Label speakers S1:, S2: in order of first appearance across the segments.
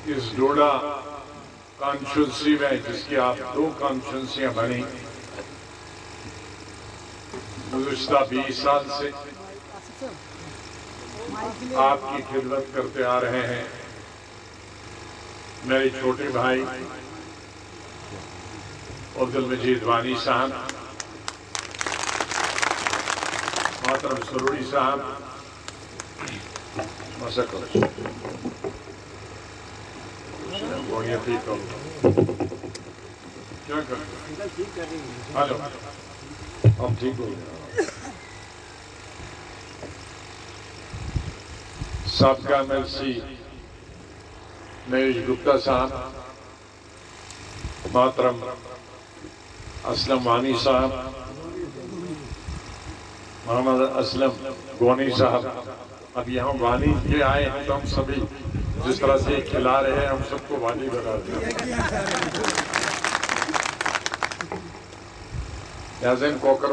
S1: इस डोडा कॉन्स्टिट्यूंसी में, जिसकी आप 2 कॉन्स्टिट्यूंसियां बनी, गुज़िश्ता 20 साल से आपकी खिदमत करते आ रहे हैं मेरे छोटे भाई अब्दुल मजीद वानी साहब, मोहतरम सरूरी साहब, क्या कर हेलो, अब ठीक हो गया। साबका एमएलसी नरेश गुप्ता साहब, मोहतरम असलम वानी साहब, मोहम्मद असलम गोनी साहब। अब यहाँ वानी के आए हैं तो हम सभी जिस तरह से खिला रहे हैं, हम सबको वानी बना दिया। Yazın kokar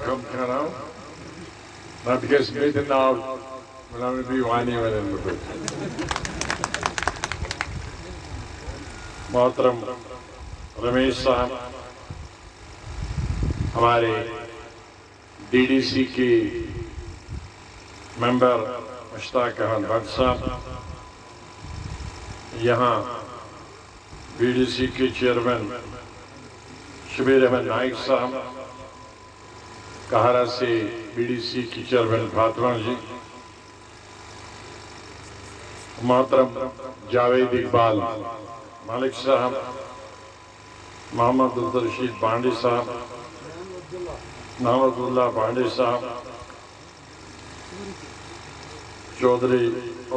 S1: kam kanal, not just written out, but I will be wani within the book. मोहतरम रमेश साहब, हमारे डीडीसी के मेंबर मुश्ताक अहमद भट्ट साहब, यहाँ बीडीसी के चेयरमैन शबीर अहमद नाइक साहब, कहारा से बीडीसी की चेयरमैन फातिमा जी, मोहतरम जावेद इकबाल मालिक साहब, मोहम्मद अब्दुल रशीद बांडी साहब, मोहम्मदुल्लाह बांडी साहब, चौधरी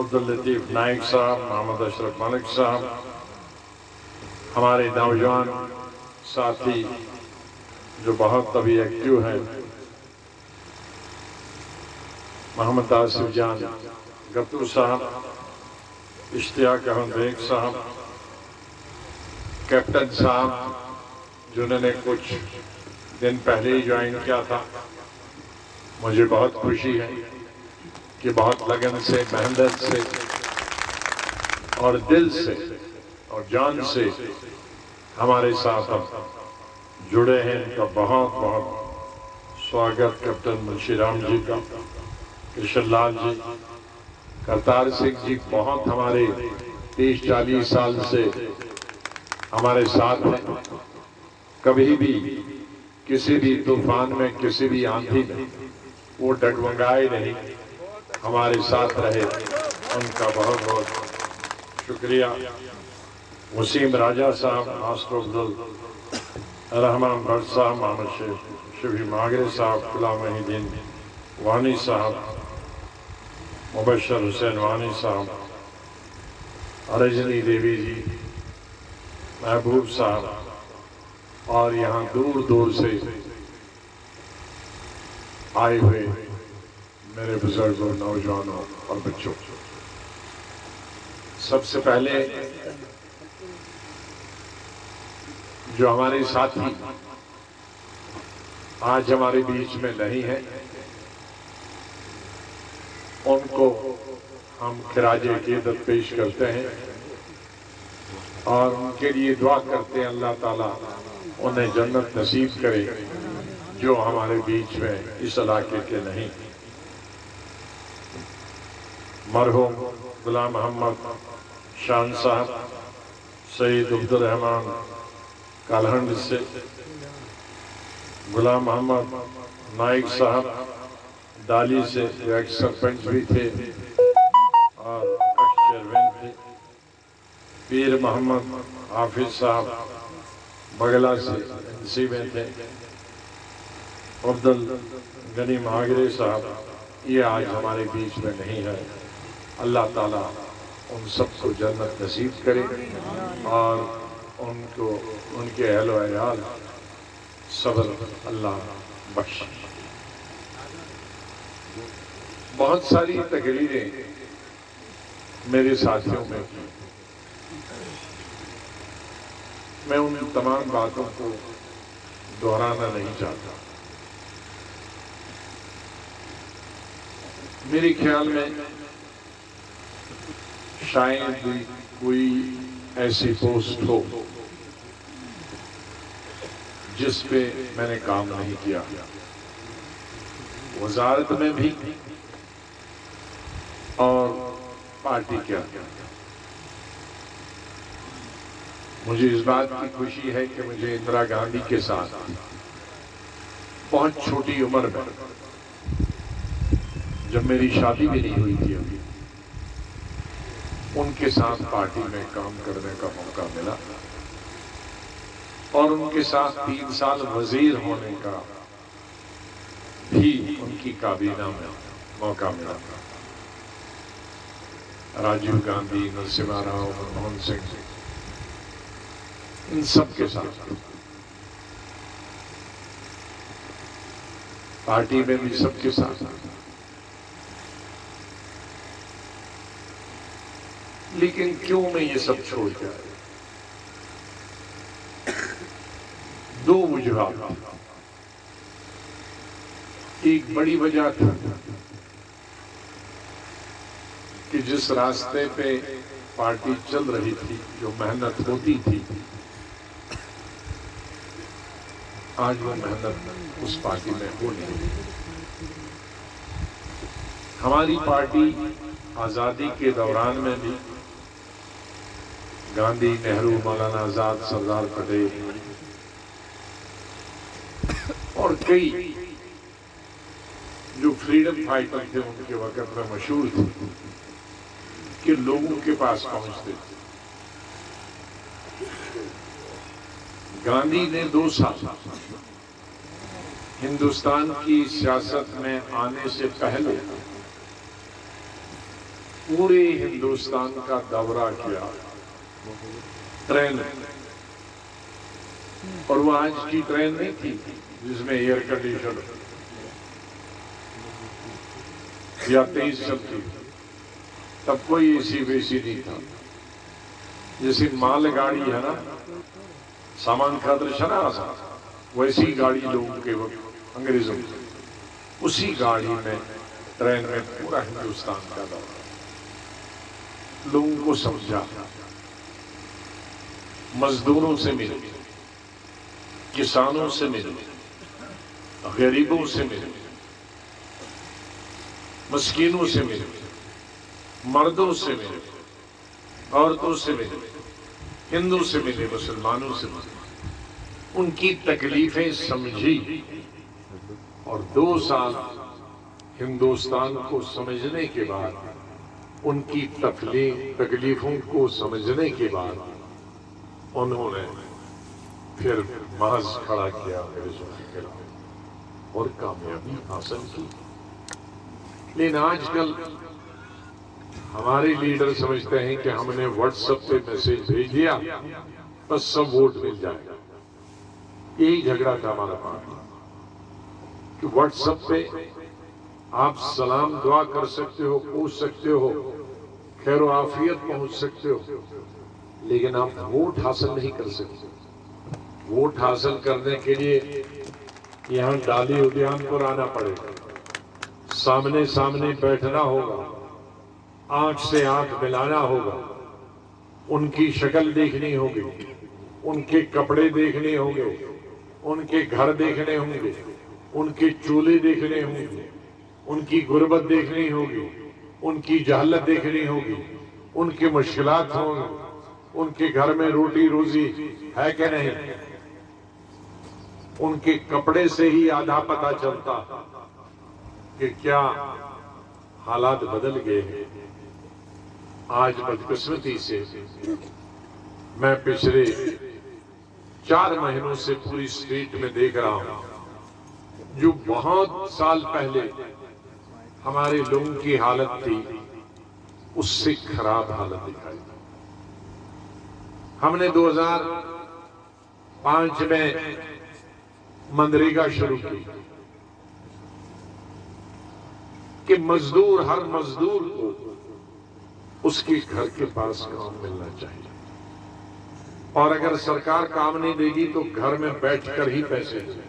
S1: अब्दुल लतीफ नाइक साहब, मोहम्मद अशरफ मलिक साहब, हमारे नौजवान साथी जो बहुत अभी एक्टिव हैं, मोहम्मद आसिफ जान गप्तू साहब, इश्तियाक अहमद बेग साहब, कैप्टन साहब जिन्होंने कुछ दिन पहले ही ज्वाइन किया था। मुझे बहुत खुशी है कि बहुत लगन से, मेहनत से और दिल से और जान से हमारे साथ अब जुड़े हैं। इनका बहुत बहुत स्वागत कैप्टन मुंशी राम जी का, कृष्ण लाल जी, करतार सिंह जी बहुत हमारे 30-40 साल से हमारे साथ हैं। कभी भी किसी भी तूफान में, किसी भी आंधी में वो डगमगाए नहीं, हमारे साथ रहे। उनका बहुत बहुत शुक्रिया। वसीम राजा साहब, मास्टर अब्दुल रहमान भट्ट साहब, मोहम्मद शफी मागरे साहब, गुलाम महिउद्दीन वानी साहब, मुबशर हुसैन वानी साहब, रजनी देवी जी, महबूब साहब, और यहाँ दूर दूर से आए हुए मेरे बुजुर्गों, नौजवानों और बच्चों, सबसे पहले जो हमारे साथी आज हमारे बीच में नहीं है, उनको हम खिराजे अकीदत पेश करते हैं और उनके लिए दुआ करते हैं अल्लाह ताला उन्हें जन्नत नसीब करे, जो हमारे बीच में इस इलाके के नहीं। मरहूम गुलाम मोहम्मद शान साहब, सईद अब्दुल रहमान कालहंड से, गुलाम मोहम्मद नाइक साहब डाली से, जो एक सरपंच भी थे और चेयरमैन थे, पीर मोहम्मद हाफिज साहब बगला से एनसी में थे, अब्दुल गनी मागरे साहब, ये आज हमारे बीच में नहीं है। अल्लाह ताला उन सबको जन्नत नसीब करे और उनको, उनके अहल व अयाल सब्र अल्लाह बख्शे। बहुत सारी तकरीरें मेरे साथियों में की, मैं उन तमाम बातों को दोहराना नहीं चाहता। मेरे ख्याल में शायद कोई ऐसी पोस्ट हो जिस पे मैंने काम नहीं किया, वजारत में भी और पार्टी के अंदर। मुझे इस बात की खुशी है कि मुझे इंदिरा गांधी के साथ बहुत छोटी उम्र में, जब मेरी शादी भी नहीं हुई थी अभी, उनके साथ पार्टी में काम करने का मौका मिला और उनके साथ 3 साल वजीर होने का भी उनकी काबीना में मौका मिला। राजीव गांधी, नरसिम्हा राव, मनमोहन सिंह, इन सब के साथ पार्टी में भी सबके साथ। लेकिन क्यों मैं ये सब छोड़ के आया? 2 वजूहात। एक बड़ी वजह थी कि जिस रास्ते पे पार्टी चल रही थी, जो मेहनत होती थी, आज वो मेहनत उस पार्टी में हो नहीं। हमारी पार्टी आजादी के दौरान में भी गांधी, नेहरू, मौलाना आजाद, सरदार पटेल और कई जो फ्रीडम फाइटर थे उनके वक्त में मशहूर थे कि लोगों के पास पहुंचते थे। गांधी ने 2 साल हिंदुस्तान की सियासत में आने से पहले पूरे हिंदुस्तान का दौरा किया ट्रेन, और वो आज की ट्रेन नहीं थी जिसमें एयर कंडीशन या तेज चलती, तब कोई एसी वेसी नहीं था। जैसे मालगाड़ी है ना, सामान खातर चला, वैसी गाड़ी लोगों के वक्त अंग्रेजों की, उसी गाड़ी में, ट्रेन में पूरा हिंदुस्तान का दौरा, लोगों को समझा, मजदूरों से मिले, किसानों से मिले, गरीबों से मिले, मस्कीनों से मिले, मर्दों से मिले, औरतों से मिले, हिंदू से मिले, मुसलमानों से मिले, उनकी तकलीफें समझी और 2 साल हिंदुस्तान को समझने के बाद, उनकी तकलीफों को समझने के बाद उन्होंने फिर महज खड़ा किया अंग्रेजों के खिलाफ और कामयाबी हासिल की। लेकिन आजकल हमारे लीडर समझते हैं कि हमने व्हाट्सएप पे मैसेज भेज दिया बस सब वोट मिल जाएगा। यही झगड़ा था हमारा पार्टी कि व्हाट्सएप पे आप सलाम दुआ कर सकते हो, पूछ सकते हो, खैर आफियत पहुंच सकते हो, लेकिन आप वोट हासिल नहीं कर सकते। वोट हासिल करने के लिए यहाँ डाली उद्यानपुर आना पड़ेगा, सामने सामने बैठना होगा, आंख से आंख मिलाना होगा, उनकी शक्ल देखनी होगी, उनके कपड़े देखने होंगे, उनके घर देखने होंगे, उनके चूल्हे देखने होंगे, उनकी गुर्बत देखनी होगी, उनकी जहलत देखनी होगी, उनकी मुश्किलात होंगी, उनके घर में रोटी रोजी है कि नहीं। उनके कपड़े से ही आधा पता चलता कि क्या हालात बदल गए हैं। आज बदकिस्मती से मैं पिछले 4 महीनों से पूरी स्ट्रीट में देख रहा हूं, जो बहुत साल पहले हमारे लोगों की हालत थी उससे खराब हालत दिखाई। हमने 2005 में मनरेगा शुरू की कि मजदूर, हर मजदूर को उसके घर के पास काम मिलना चाहिए, और अगर सरकार काम नहीं देगी तो घर में बैठकर ही पैसे दें।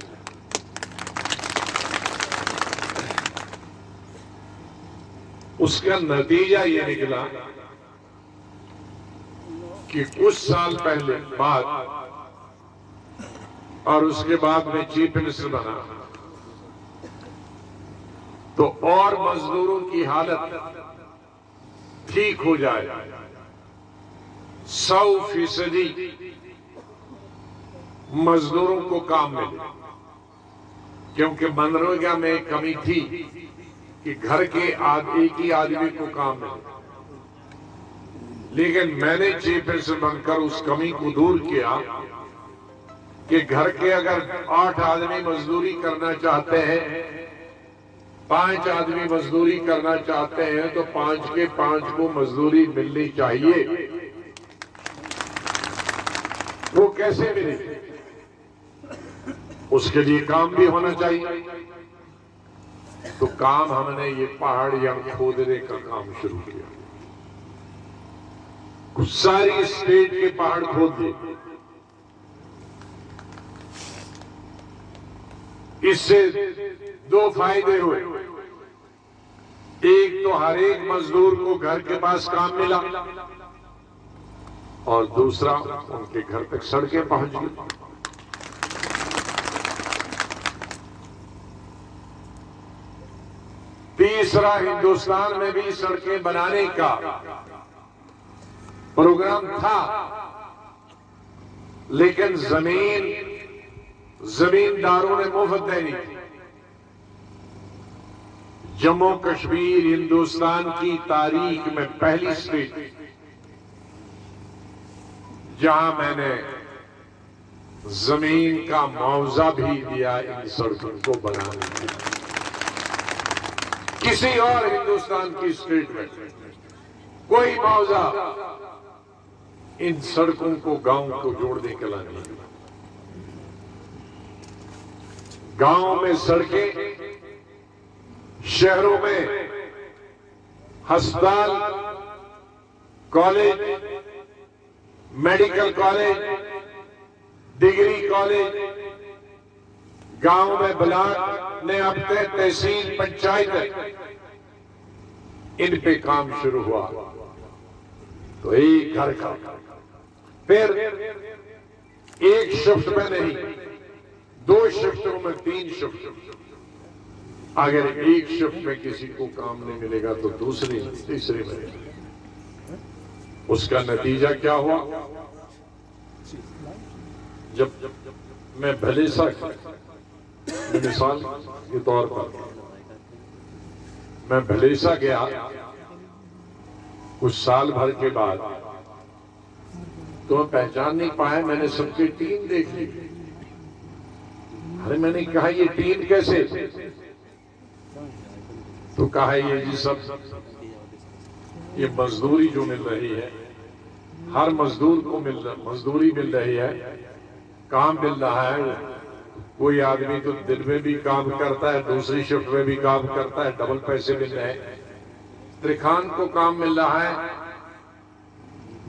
S1: उसका नतीजा ये निकला कि कुछ साल पहले बाद और उसके बाद मैं चीफ मिनिस्टर बना तो और मजदूरों की हालत ठीक हो जाए, 100% मजदूरों को काम मिले। क्योंकि मनरेगा में एक कमी थी कि घर के एक ही आदमी को काम मिले, लेकिन मैंने चीफ मिनिस्टर बनकर उस कमी को दूर किया कि घर के अगर 8 आदमी मजदूरी करना चाहते हैं, 5 आदमी मजदूरी करना चाहते हैं तो 5 के 5 को मजदूरी मिलनी चाहिए। वो कैसे मिले? उसके लिए काम भी होना चाहिए। तो काम हमने ये पहाड़ियां खोदने का काम शुरू किया। सारी स्टेट के पहाड़ खोद दिए। इससे 2 फायदे हुए। एक तो हर एक मजदूर को घर के पास काम मिला और दूसरा उनके घर तक सड़कें पहुंच गई। तीसरा, हिंदुस्तान में भी सड़कें बनाने का प्रोग्राम था, लेकिन जमींदारों ने मुफ्त देनी थी। जम्मू कश्मीर हिंदुस्तान की तारीख में पहली स्टेट जहां मैंने जमीन का मुआवजा भी दिया इन सड़कों को बनाने के लिए। किसी और हिंदुस्तान की स्टेट में कोई मुआवजा इन सड़कों को गांव को जोड़ने के लिए नहीं। गांव में सड़कें, शहरों में अस्पताल, college, medical college, degree college, गांव में ब्लॉक ने अब तक तहसील, पंचायत, इन पे काम शुरू हुआ। तो एक घर का, फिर एक शिफ्ट में नहीं, 2 शिफ्टों में 3 शिफ्ट। अगर एक शिफ्ट में किसी को काम नहीं मिलेगा तो दूसरी, तीसरी में। उसका नतीजा क्या हुआ? जब मैं भलेसा मिसाल के तौर पर मैं भलेसा गया, कुछ साल भर के बाद तो मैं पहचान नहीं पाया। मैंने सबकी टीम देख ली। अरे मैंने कहा ये टीम कैसे? तो कहा ये जी सब ये मजदूरी जो मिल रही है, हर मजदूर को मजदूरी मिल रही है, काम मिल रहा है। कोई आदमी तो दिन में भी काम करता है, दूसरी शिफ्ट में भी काम करता है, डबल पैसे मिल रहे हैं। त्रिखान को काम मिल रहा है,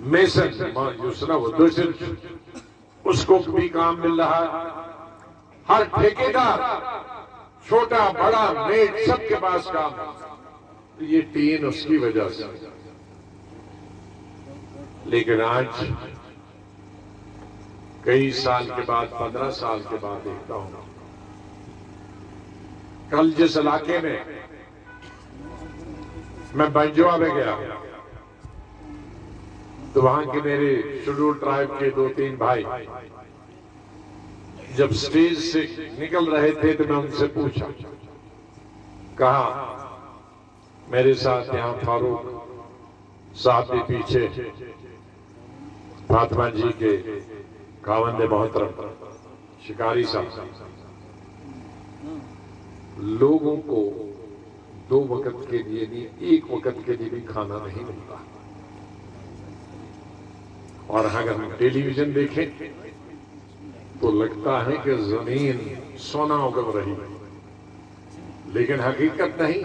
S1: मेसन जो सुना वो दूसरे उसको भी काम मिल रहा है। हर ठेकेदार, छोटा बड़ा मेट, सबके पास काम। तो ये 3 उसकी वजह से। लेकिन आज कई साल के बाद, 15 साल के बाद देखता हूं, कल जिस इलाके में मैं बंजवा में गया तो वहां के मेरे शेड्यूल ट्राइब के 2-3 भाई जब स्टेज से निकल रहे थे तो मैं उनसे पूछा, कहा मेरे साथ यहां फारूक साहब भी पीछे, फातिमा जी के खावंदे मोहतरम शिकारी साहब, लोगों को 2 वक्त के लिए नहीं, 1 वक्त के लिए भी खाना नहीं मिलता। और अगर हम टेलीविजन देखें तो लगता है कि जमीन सोना उगल रही है, लेकिन हकीकत नहीं।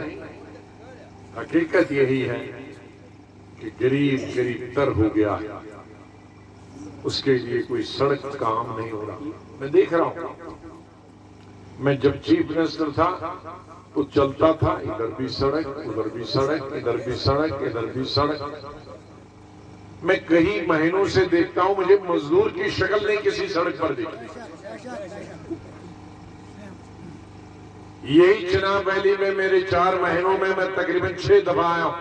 S1: हकीकत यही है कि गरीब गरीब तर हो गया है, उसके लिए कोई सड़क काम नहीं हो रहा। मैं देख रहा हूं, मैं जब चीफ मिनिस्टर था तो चलता था, इधर भी सड़क, उधर भी सड़क, इधर भी सड़क, इधर भी सड़क। मैं कई महीनों से देखता हूं, मुझे मजदूर की शक्ल नहीं किसी सड़क पर दिखती। यही चिनाब वैली में मेरे 4 महीनों में मैं तकरीबन 6 दफा आया हूं।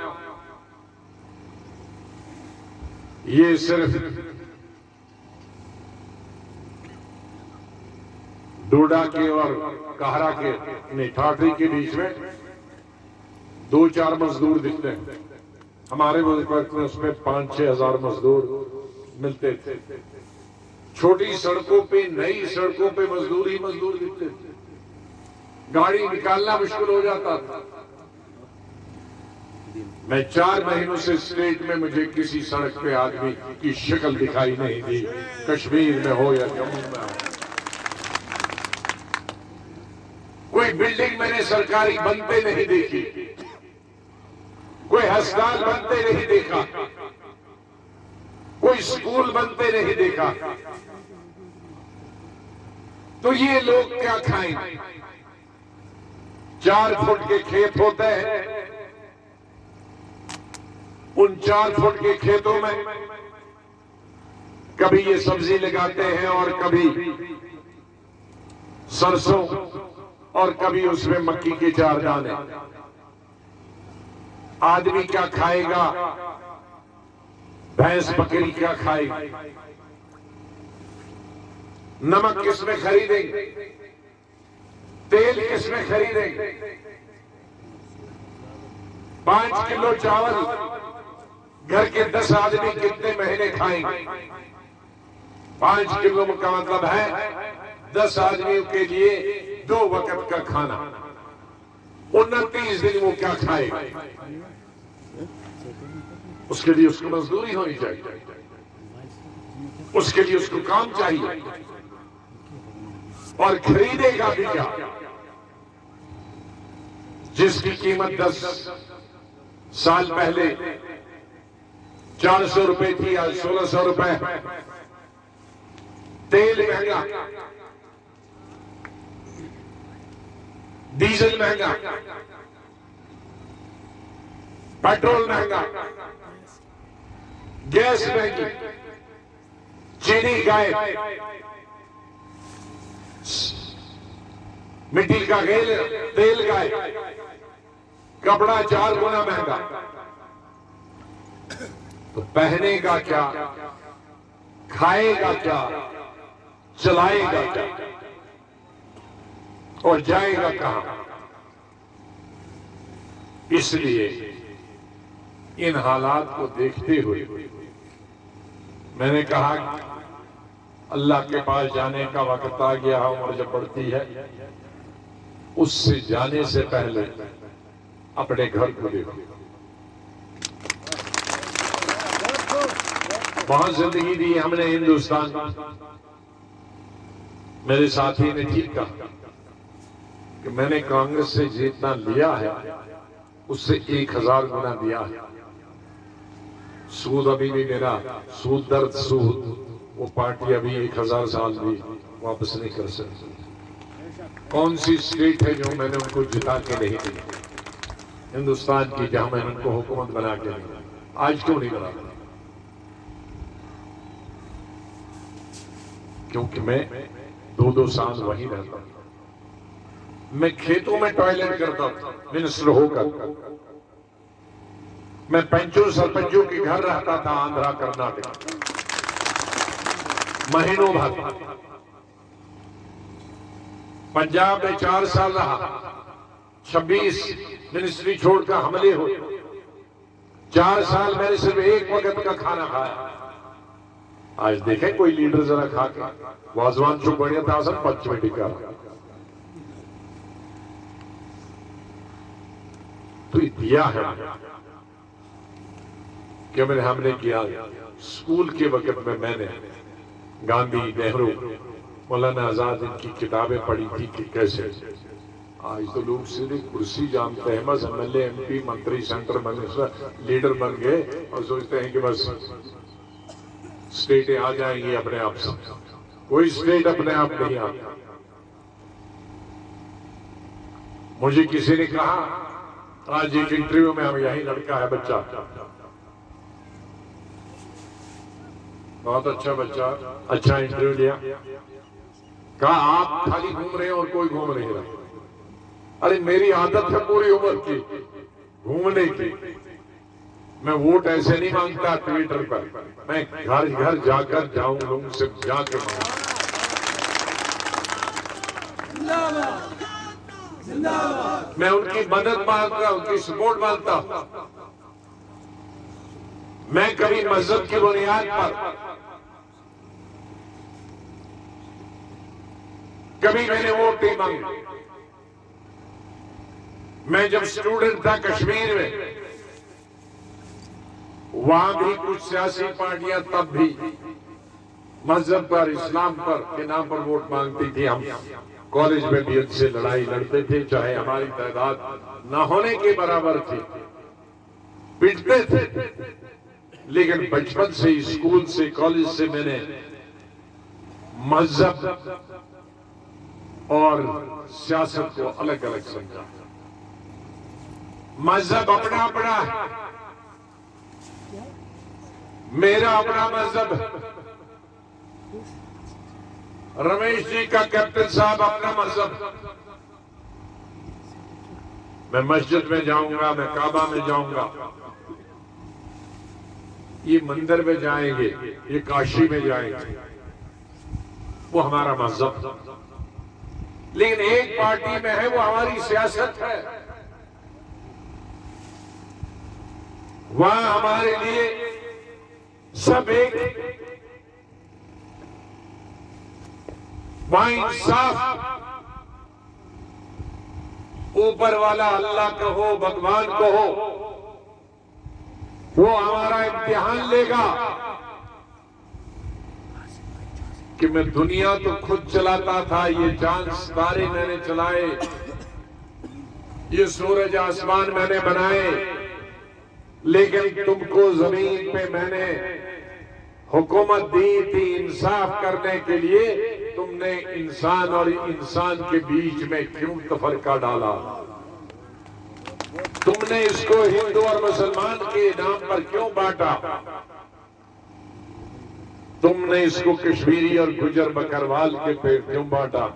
S1: ये सिर्फ डोडा के और कहरा के नहीं, ठाठरी के बीच में 2-4 मजदूर दिखते हैं। हमारे मुल्क में उसमें 5-6 हजार मजदूर मिलते थे। छोटी सड़कों पे, नई सड़कों पे मजदूर ही मजदूर दिखते थे। गाड़ी निकालना मुश्किल हो जाता था। मैं 4 महीनों से स्टेट में मुझे किसी सड़क पे आदमी की शक्ल दिखाई नहीं दी, कश्मीर में हो या जम्मू में हो। कोई बिल्डिंग मैंने सरकारी बनते नहीं देखी, कोई अस्पताल बनते नहीं देखा, कोई स्कूल बनते नहीं देखा। तो ये लोग क्या खाएंगे? 4 फुट के खेत होते हैं, उन 4 फुट के खेतों में कभी ये सब्जी लगाते हैं और कभी सरसों और कभी उसमें मक्की के 4 दाने। आदमी क्या खाएगा? भैंस बकरी क्या खाएगी? नमक किसमें खरीदेंगे? तेल किसमें खरीदेंगे? 5 किलो चावल घर के 10 आदमी कितने महीने खाएंगे? 5 किलो का मतलब है 10 आदमियों के लिए 2 वक्त का खाना। 29 दिन वो क्या खाएगा? उसके लिए उसको मजदूरी होनी चाहिए, उसके लिए उसको काम चाहिए। और खरीदेगा भी क्या? जिसकी कीमत 10 साल पहले 400 रुपए थी, आज 1600 रुपए। तेल महंगा, डीजल महंगा, पेट्रोल महंगा, गैस महंगी, चीनी गायब, मिट्टी का तेल गायब, कपड़ा 4 गुना महंगा। तो पहनेगा क्या, खाएगा क्या, चलाएगा क्या और जाएगा कहां? इसलिए इन हालात को देखते हुए मैंने कहा अल्लाह के पास जाने का वक्त आ गया। उम्र जब बढ़ती है, उससे जाने से पहले अपने घर को देखो। बहुत जिंदगी दी हमने हिंदुस्तान। मेरे साथी ने ठीक कहा कि मैंने कांग्रेस से जितना लिया है उससे 1000 गुना दिया है। सूद अभी भी मेरा सूद दर्द सूद, वो पार्टी अभी 1000 साल भी वापस नहीं कर सकती। कौन सी स्टेट है जो मैंने उनको जिता के नहीं दी? हिंदुस्तान की, जहां मैंने उनको हुकूमत बना के नहीं। आज क्यों नहीं बना? क्योंकि मैं 2-2 साल वहीं रहता हूं। मैं खेतों में टॉयलेट करता था मिनिस्टर होकर। मैं पंचों सरपंचों के घर रहता था, आंध्रा कर्नाटक, महीनों भर। पंजाब में 4 साल रहा, 26 मिनिस्ट्री छोड़कर हमले हुए। 4 साल मैंने सिर्फ 1 वक्त का खाना खाया। आज देखें कोई लीडर जरा खा के वाजवान चुप बढ़िया था, सब पच में टिका। तो दिया है कि मैंने हमने किया। स्कूल के वक्त में मैंने गांधी, नेहरू, मौलाना आजाद इनकी किताबें पढ़ी थी कि कैसे। आज तो लोग सीधे कुर्सी जानते हैं, बस एमएलए, एमपी, मंत्री, सेंटर मिनिस्टर, लीडर बन गए और सोचते हैं कि बस स्टेटें आ जाएंगी अपने आप से। कोई स्टेट अपने आप नहीं आता। मुझे किसी ने कहा आज एक इंटरव्यू में, हम यही लड़का है बच्चा, बहुत अच्छा बच्चा, अच्छा इंटरव्यू लिया। कहा आप खाली घूम रहे हैं और कोई घूम नहीं रहा। अरे मेरी आदत है पूरी उम्र की घूमने की। मैं वोट ऐसे नहीं मांगता ट्विटर पर, मैं घर घर जाकर जाऊं, लोगों से जाकर मांगू। मैं उनकी मदद मांगता, उनकी सपोर्ट मांगता। मैं कभी मजहब की बुनियाद पर, कभी मैंने वोट नहीं मांगा। मैं जब स्टूडेंट था कश्मीर में, वहां भी कुछ सियासी पार्टियां तब भी मजहब पर, इस्लाम पर के नाम पर वोट मांगती थी। हम कॉलेज में भी उनसे लड़ाई लड़ते थे, चाहे हमारी तादाद न होने के बराबर थी, पिटते थे। लेकिन बचपन से, स्कूल से, कॉलेज से मैंने मजहब और सियासत को अलग अलग समझा। मजहब अपना अपना है, मेरा अपना मजहब, रमेश जी का कैप्टन साहब अपना मजहब। मैं मस्जिद में जाऊंगा, मैं काबा में जाऊंगा, ये मंदिर में जाएंगे, ये काशी में जाएंगे, वो हमारा मजहब। लेकिन एक पार्टी में है, वो हमारी सियासत है। वहां हमारे लिए सब एक, वहां इंसाफ, ऊपर वाला अल्लाह कहो, भगवान कहो, वो हमारा इम्तिहान लेगा कि मैं दुनिया तो खुद चलाता था, ये चांद सितारे मैंने चलाए, ये सूरज आसमान मैंने बनाए, लेकिन तुमको जमीन पे मैंने हुकूमत दी थी इंसाफ करने के लिए। तुमने इंसान और इंसान के बीच में क्यों तफरका डाला? तुमने इसको हिंदू और मुसलमान के नाम पर क्यों बांटा? तुमने इसको कश्मीरी और गुजर बकरवाल के पे क्यों बांटा?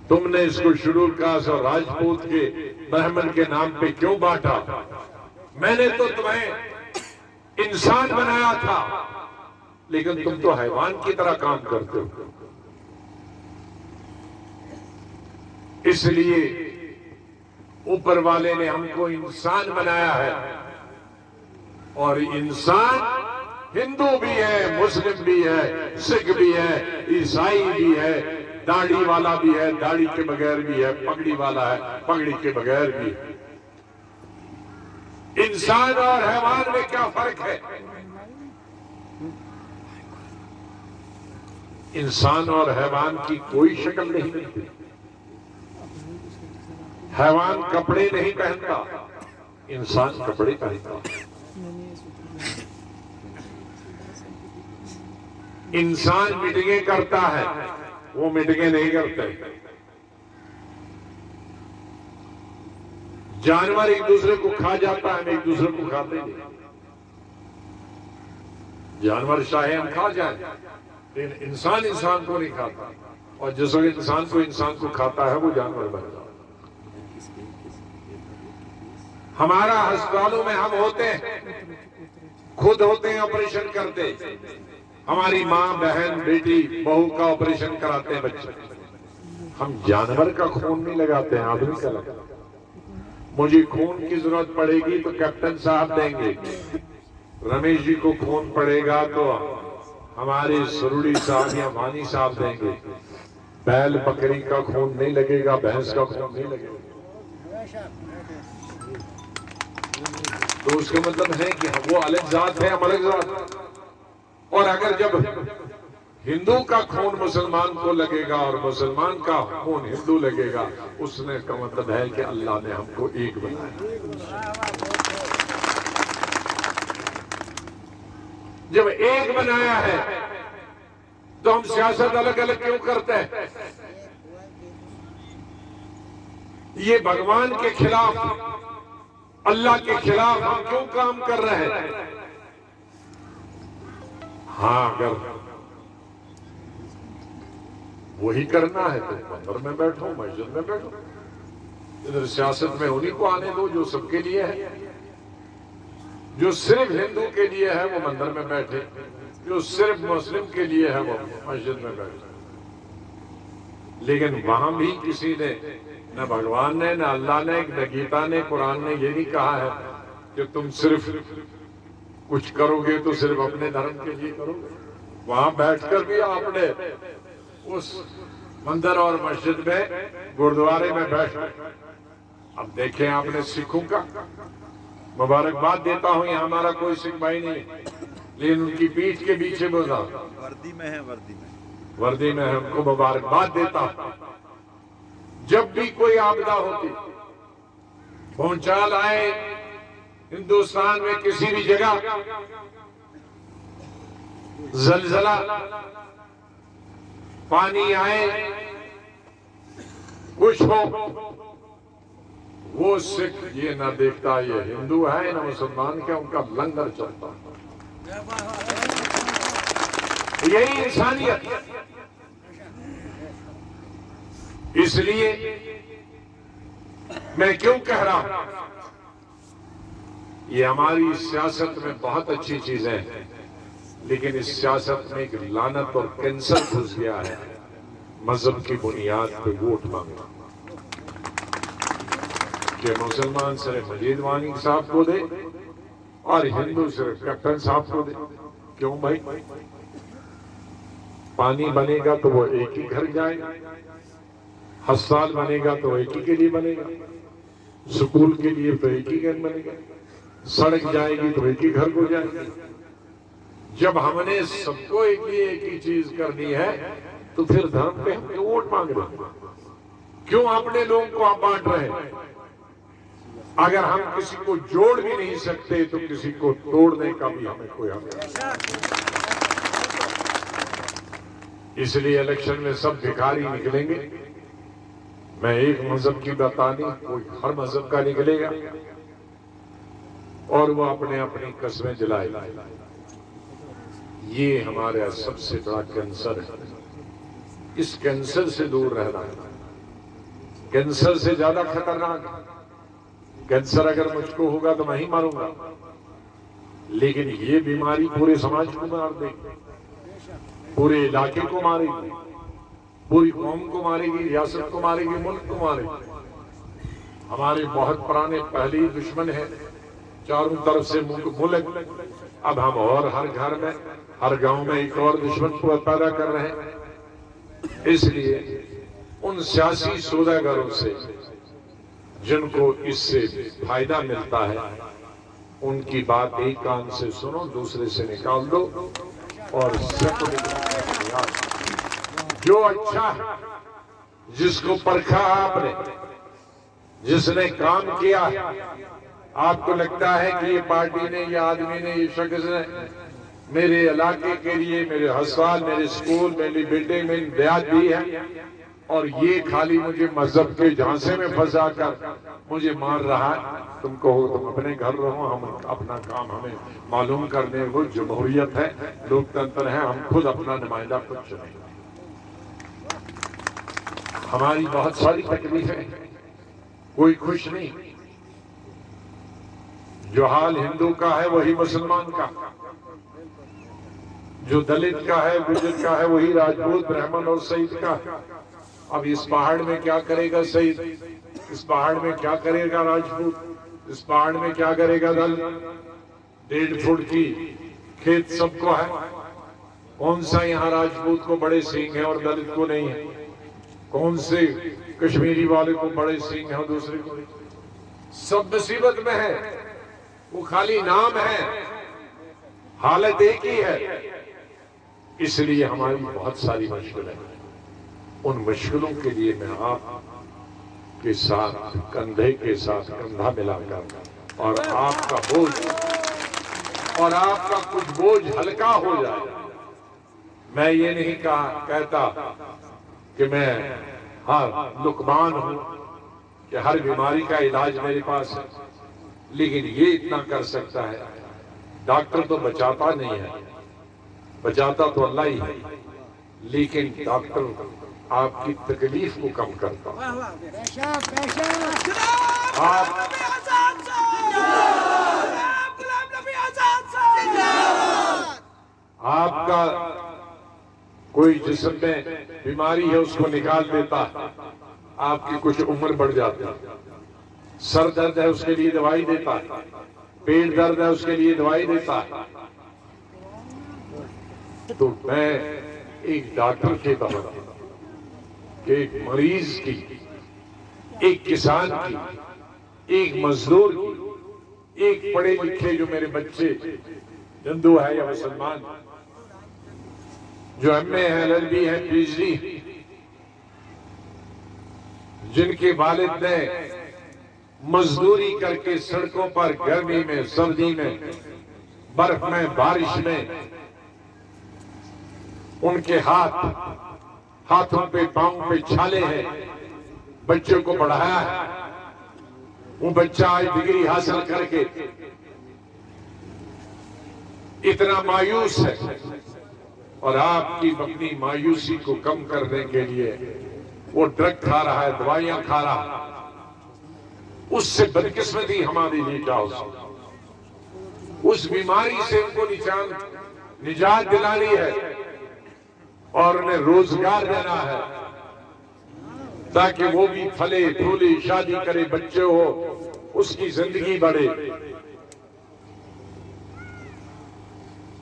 S1: तुमने इसको शेड्यूल कास्ट और राजपूत के, ब्राह्मण के नाम पे क्यों बांटा? मैंने तो तुम्हें इंसान बनाया था, लेकिन तुम तो हैवान की तरह काम करते हो। इसलिए ऊपर वाले ने हमको इंसान बनाया है, और इंसान हिंदू भी है, मुस्लिम भी है, सिख भी है, ईसाई भी है, दाढ़ी वाला भी है, दाढ़ी के बगैर भी है, पगड़ी वाला है, पगड़ी के बगैर भी है। इंसान और हैवान में क्या फर्क है? इंसान और हैवान की कोई शक्ल नहीं मिलती। हैवान कपड़े नहीं पहनता, इंसान कपड़े पहनता। इंसान मीटिंगें करता है, वो मीटिंगें नहीं करते। जानवर एक दूसरे को खा जाता है, हम एक दूसरे को खाते नहीं। जानवर चाहे हम खा जाए, लेकिन इंसान इंसान को नहीं खाता, और जिस वक्त इंसान को खाता है वो जानवर बन जाता है। हमारा अस्पतालों में हम होते हैं, खुद होते हैं, ऑपरेशन करते। हमारी माँ, बहन, बेटी, बहू का ऑपरेशन कराते हैं बच्चे। हम जानवर का खून नहीं लगाते हैं, आदमी का लगाते हैं। मुझे खून की जरूरत पड़ेगी तो कैप्टन साहब देंगे, रमेश जी को खून पड़ेगा तो हमारे सरुड़ी साहब या वानी साहब देंगे। बैल बकरी का खून नहीं लगेगा, भैंस का खून नहीं लगेगा। तो उसका मतलब है कि वो अलग जात है, हम अलग जात। और अगर जब हिंदू का खून मुसलमान को लगेगा और मुसलमान का खून हिंदू लगेगा, उसने का मतलब है कि अल्लाह ने हमको एक बनाया। जब एक बनाया है तो हम सियासत अलग अलग क्यों करते हैं? ये भगवान के खिलाफ, अल्लाह के खिलाफ हम क्यों काम कर रहे हैं? हाँ, अगर वही करना है तो मंदिर में बैठो, मस्जिद में बैठो। इधर सियासत में उन्हीं को आने दो जो सबके लिए है। जो सिर्फ हिंदू के लिए है वो मंदिर में बैठे, जो सिर्फ मुस्लिम के लिए है वो मस्जिद में बैठे। लेकिन वहां भी किसी ने, न भगवान ने, न अल्लाह ने, न गीता ने, कुरान ने ये नहीं कहा है कि तुम सिर्फ कुछ करोगे तो सिर्फ अपने धर्म के लिए करोगे। वहां बैठकर भी आपने उस मंदिर और मस्जिद में, गुरुद्वारे में बैठ, अब देखें आपने सिखों का, मुबारकबाद देता हूं, यहाँ हमारा कोई सिख भाई नहीं, लेकिन उनकी पीठ के पीछे बोला
S2: वर्दी में है,
S1: वर्दी में है, उनको मुबारकबाद देता हूं। जब भी कोई आपदा होती, भूचाल आए हिंदुस्तान में किसी भी जगह, जलजला, पानी आए, कुछ हो, वो सिख ये ना देखता ये हिंदू है ना मुसलमान, क्या उनका लंगर चलता है। यही इंसानियत। इसलिए मैं क्यों कह रहा हूं, ये हमारी सियासत में बहुत अच्छी चीजें हैं, लेकिन इस सियासत में एक लानत और कैंसर घुस गया है, मजहब की बुनियाद पे वोट मांगना। कि मुसलमान सिर्फ मजीद वानी साहब को दे और हिंदू सिर्फ कैप्टन साहब को दे। क्यों भाई? पानी बनेगा तो वो एक ही घर जाएगा, अस्पताल बनेगा तो एक ही के लिए बनेगा, स्कूल के लिए तो एक ही घर बनेगा, सड़क जाएगी तो एक ही घर को जाएगी। जब हमने सबको एक ही चीज करनी है तो फिर धर्म पे हम क्यों वोट मांग रहे हैं? क्यों अपने लोगों को आप बांट रहे हैं? अगर हम किसी को जोड़ भी नहीं सकते तो किसी को तोड़ने का भी हमें कोई हक नहीं। इसलिए इलेक्शन में सब भिखारी निकलेंगे। मैं एक मजहब की बता नहीं, कोई हर मजहब का निकलेगा और वो अपने अपनी कस्में जलाएगा। ये हमारा सबसे बड़ा कैंसर है। इस कैंसर से दूर रहना है। कैंसर से ज्यादा खतरनाक, कैंसर अगर मुझको होगा तो मैं ही मरूंगा, लेकिन ये बीमारी पूरे समाज को मार देगी, पूरे इलाके को मारेगी, पूरी कौम को मारेगी, रियासत को मारेगी, मुल्क को मारेगी। हमारे बहुत पुराने पहले ही दुश्मन है, चारों तरफ से मुल्क। अब हम और हर घर में, हर गांव में एक और दुश्मन को पैदा कर रहे हैं। इसलिए उन सियासी सौदागरों से जिनको इससे फायदा मिलता है, उनकी बात एक कान से सुनो, दूसरे से निकाल दो और जो अच्छा है, जिसको परखा आपने, जिसने काम किया, आपको लगता है कि ये पार्टी ने, ये आदमी ने, ये शख्स ने मेरे इलाके के लिए, मेरे अस्पताल, मेरे स्कूल, मेरी बिल्डिंग में इंतजाम दी है और ये खाली मुझे मजहब के झांसे में फंसा कर मुझे मार रहा है, तुम कहो तुम अपने घर रहो, हम अपना काम हमें मालूम करने को। जमहूरियत है, लोकतंत्र है, हम खुद अपना नुमाइंदा खुद चुनेंगे। हमारी बहुत सारी तकलीफें, कोई खुश नहीं। जो हाल हिंदू का है वही मुसलमान का, जो दलित का है, गुर्जर का है, वही राजपूत, ब्राह्मण और शहीद का। अब इस पहाड़ में क्या करेगा शहीद, इस पहाड़ में क्या करेगा राजपूत, इस पहाड़ में क्या करेगा दलित? 1.5 फुट की खेत सबको है, कौन सा यहाँ राजपूत को बड़े सींग है और दलित को नहीं है? कौन से कश्मीरी वाले को बड़े सींग है और दूसरे को? सब मुसीबत में है, वो खाली नाम है, हालत एक ही है। इसलिए हमारी बहुत सारी मुश्किलें हैं। उन मुश्किलों के लिए मैं आप के साथ कंधे के साथ कंधा मिलाकर और आपका बोझ और आपका कुछ बोझ हल्का हो जाए। मैं ये नहीं कहता कि मैं हर लुकमान हूं कि हर बीमारी का इलाज मेरे पास है, लेकिन ये इतना कर सकता है, डॉक्टर तो बचाता नहीं है, बचाता तो अल्लाह ही है, लेकिन डॉक्टर आपकी तकलीफ को कम करता। आपका कोई जिस्म में बीमारी है उसको निकाल देता है, आपकी कुछ उम्र बढ़ जाती है। सर दर्द है उसके लिए दवाई देता है, पेट दर्द है उसके लिए दवाई देता है। तो मैं एक डॉक्टर के तौर एक मरीज की, एक किसान की, एक मजदूर की, एक पढ़े लिखे जो मेरे बच्चे हिंदू है या मुसलमान, जो एमए है, एलएलबी है, पीएचडी, जिनके वालिद ने मजदूरी करके सड़कों पर गर्मी में, सर्दी में, बर्फ में, बारिश में, उनके हाथों पे, पांव पे छाले हैं, बच्चों को पढ़ाया है। वो बच्चा आज डिग्री हासिल करके इतना मायूस है, और आपकी अपनी मायूसी को कम करने के लिए वो ड्रग खा रहा है, दवाइयां खा रहा है। उससे बदकिस्मती हमारी लिए क्या हो सकती। उस बीमारी से उनको निजात दिलानी है और उन्हें रोजगार देना है, ताकि वो भी फले फूले, शादी करे, बच्चे हो, उसकी जिंदगी बढ़े।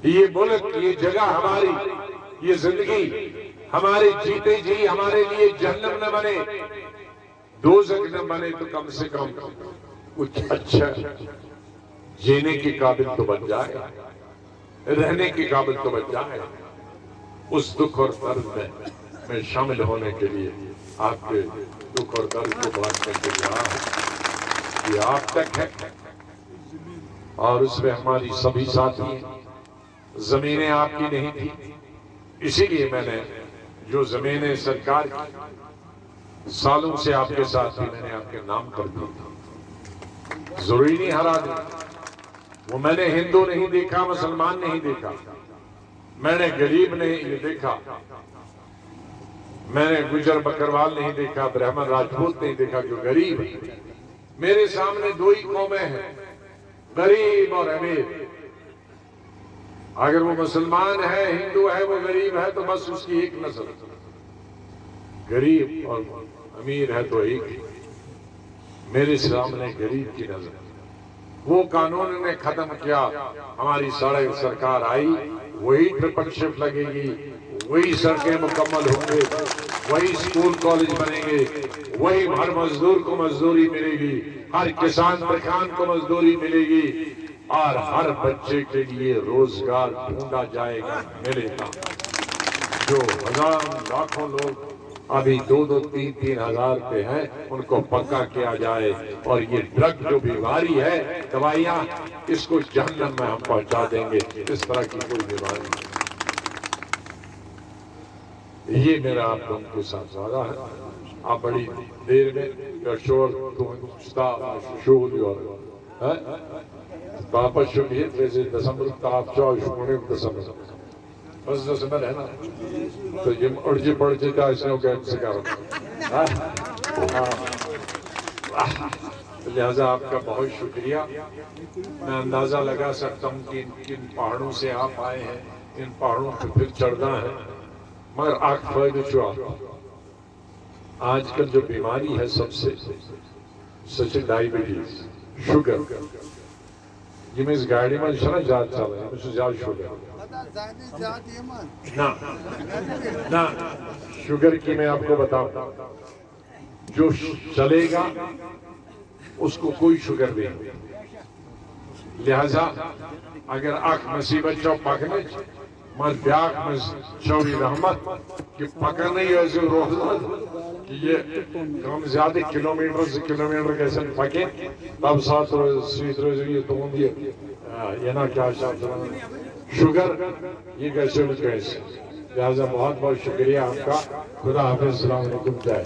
S1: ये मुल्क, ये जगह हमारी, ये जिंदगी हमारे जीते जी हमारे लिए जहन्नम न बने, दोज़ख न बने, तो कम से कम कुछ अच्छा जीने के काबिल तो बन जाए, रहने के काबिल तो बन जाए। उस दुख और दर्द में शामिल होने के लिए, आपके दुख और दर्द को बांटने के लिए ये आप तक है, और उसमें हमारी सभी साथी हैं। जमीनें आपकी नहीं थी, इसीलिए मैंने जो जमीनें सरकार की सालों से आपके साथ थी, मैंने आपके नाम कर दिया। जरूरी नहीं हरा दी, वो मैंने हिंदू नहीं देखा, मुसलमान नहीं देखा, मैंने गरीब नहीं देखा, मैंने गुजर बकरवाल नहीं देखा, ब्राह्मण राजपूत नहीं देखा, जो गरीब है। मेरे सामने दो ही कौमें हैं, गरीब और अमीर। अगर वो मुसलमान है, हिंदू है, वो गरीब है, तो बस उसकी एक नस्ल, गरीब और अमीर है तो एक। मेरे सामने गरीब की नजर, वो कानून ने खत्म किया, हमारी सड़क सरकार आई, वही ट्रिपल शिफ्ट लगेगी, वही सड़कें मुकम्मल होंगे, वही स्कूल कॉलेज बनेंगे, वही हर मजदूर को मजदूरी मिलेगी, हर किसान प्रखान को मजदूरी मिलेगी, और हर बच्चे के लिए रोजगार ढूंढा जाएगा, मिलेगा। जो हजार लाखों लोग अभी 2-2, 3-3 हजार पे हैं, उनको पक्का किया जाए। और ये ड्रग जो बीमारी है, दवाइयां, इसको जहन्नम में हम पहुंचा देंगे। इस तरह की कोई बीमारी नहीं। ये मेरा आप लोगों के साथ वादा है। आप बड़ी देर में शोर Desember है ना, तो ये अर्जी पड़जी का इसने कैसे करो। लिहाजा आपका बहुत शुक्रिया। मैं अंदाजा लगा सकता हूँ कि किन पहाड़ों से आप आए हैं, इन पहाड़ों पर फिर चढ़ना है, मगर आग फायदे चुआ। आजकल जो बीमारी है सबसे सच डायबिटीज, शुगर, ये मैं इस गाड़ी में ज्यादा चल रहा है, मुझे ज्यादा शुगर ना शुगर की मैं आपको बताऊं, जो चलेगा उसको कोई शुगर नहीं। लिहाजा अगर आख मुसीबत चौ पकने मत ब्याख में चौरी रहमत कि पकड़ने कि ये कम ज्यादा किलोमीटर से किलोमीटर कैसे पके, तब साथ रोज ये ना क्या शुगर ये कैसे। लिहाजा बहुत बहुत शुक्रिया आपका। खुदा हाफिज़, अस्सलाम वालेकुम। जय।